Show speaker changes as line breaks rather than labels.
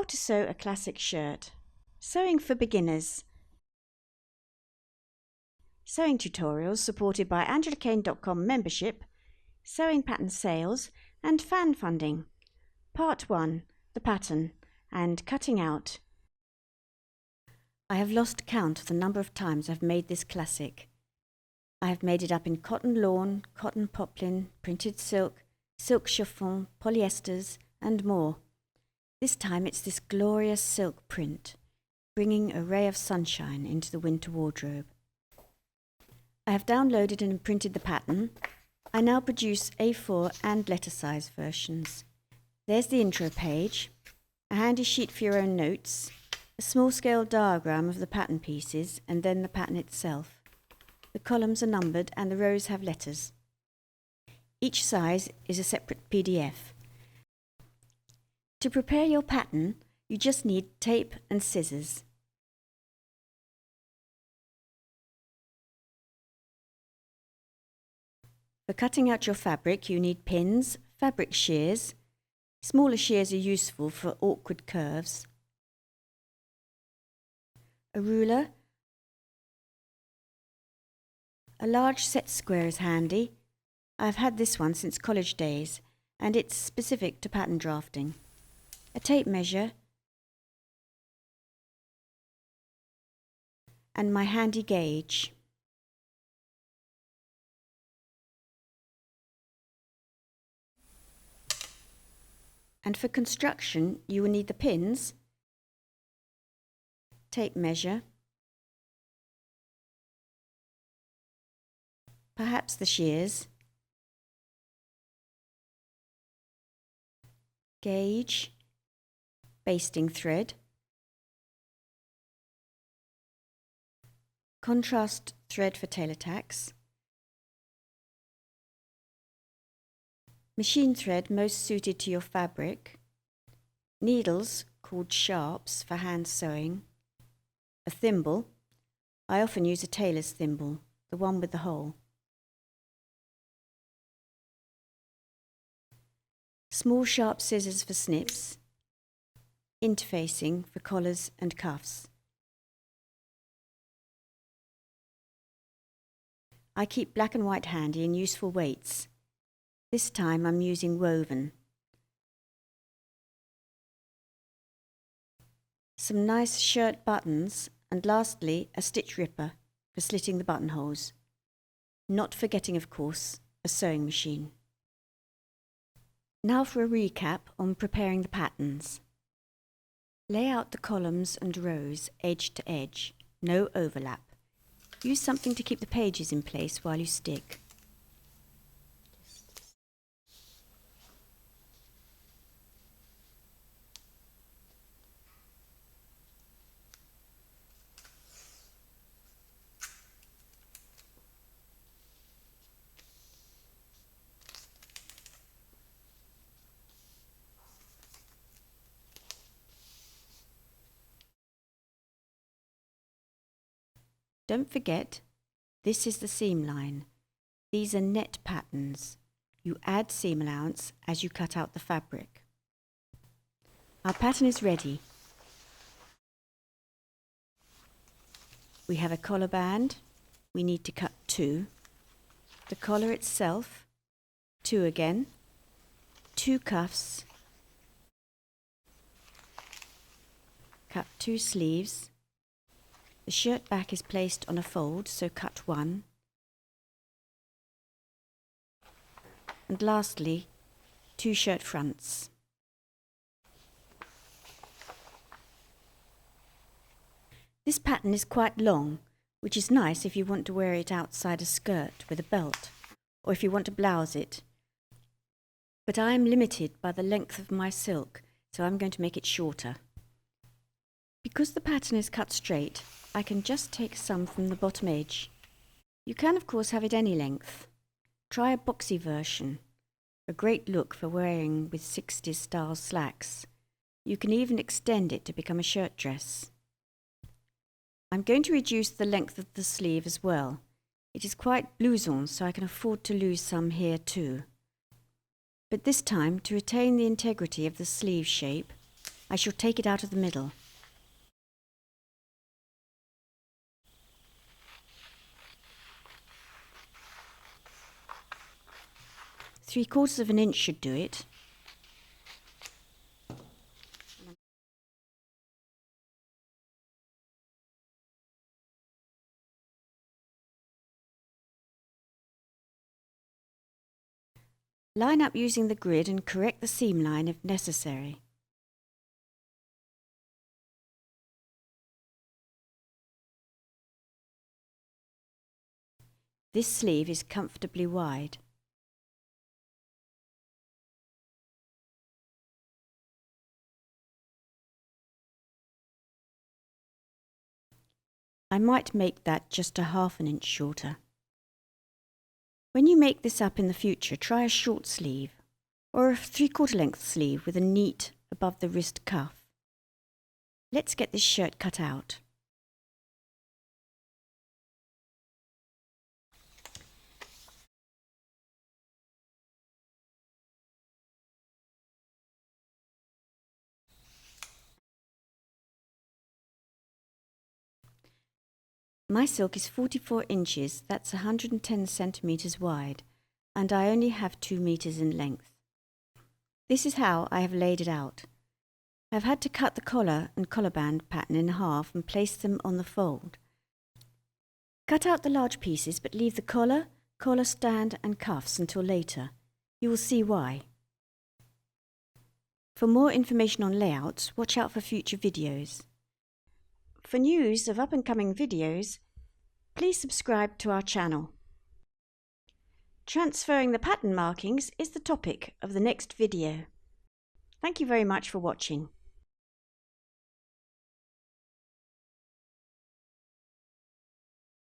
to sew a classic shirt. Sewing for beginners. Sewing tutorials supported by AngelaKane.com membership, sewing pattern sales and fan funding. Part 1, the pattern and cutting out. I have lost count of the number of times I've made this classic. I have made it up in cotton lawn, cotton poplin, printed silk, silk chiffon, polyesters and more. This time it's this glorious silk print, bringing a ray of sunshine into the winter wardrobe. I have downloaded and printed the pattern. I now produce A4 and letter size versions. There's the intro page, a handy sheet for your own notes, a small scale diagram of the pattern pieces and then the pattern itself. The columns are numbered and the rows have letters. Each size is a separate PDF. To prepare your pattern, you just need tape and scissors. For cutting out your fabric, you need pins, fabric shears. Smaller shears are useful for awkward curves. A ruler. A large set square is handy. I've had this one since college days, and it's specific to pattern drafting. A tape measure, and my handy gauge. And for construction, you will need the pins, tape measure, perhaps the shears, gauge, basting thread, contrast thread for tailor tacks, machine thread most suited to your fabric, needles called sharps for hand sewing, a thimble. I often use a tailor's thimble, the one with the hole. Small sharp scissors for snips, interfacing for collars and cuffs. I keep black and white handy and useful weights. This time I'm using woven. Some nice shirt buttons and lastly a stitch ripper for slitting the buttonholes. Not forgetting, of course, a sewing machine. Now for a recap on preparing the patterns. Lay out the columns and rows edge to edge, no overlap. Use something to keep the pages in place while you stick. Don't forget, this is the seam line. These are net patterns. You add seam allowance as you cut out the fabric. Our pattern is ready. We have a collar band. We need to cut 2. The collar itself, 2 again. 2 cuffs. Cut 2 sleeves. The shirt back is placed on a fold, so cut 1. And lastly, 2 shirt fronts. This pattern is quite long, which is nice if you want to wear it outside a skirt with a belt, or if you want to blouse it. But I am limited by the length of my silk, so I'm going to make it shorter. Because the pattern is cut straight, I can just take some from the bottom edge. You can of course have it any length. Try a boxy version, a great look for wearing with 60s style slacks. You can even extend it to become a shirt dress. I'm going to reduce the length of the sleeve as well. It is quite blouson, so I can afford to lose some here too. But this time, to retain the integrity of the sleeve shape, I shall take it out of the middle. Three-quarters of an inch should do it. Line up using the grid and correct the seam line if necessary. This sleeve is comfortably wide. I might make that just a half an inch shorter. When you make this up in the future, try a short sleeve or a 3/4 length sleeve with a neat above the wrist cuff. Let's get this shirt cut out. My silk is 44 inches, that's 110 centimetres wide, and I only have 2 meters in length. This is how I have laid it out. I have had to cut the collar and collarband pattern in half and place them on the fold. Cut out the large pieces but leave the collar stand and cuffs until later. You will see why. For more information on layouts, watch out for future videos. For news of up-and-coming videos, please subscribe to our channel. Transferring the pattern markings is the topic of the next video. Thank you very much for watching.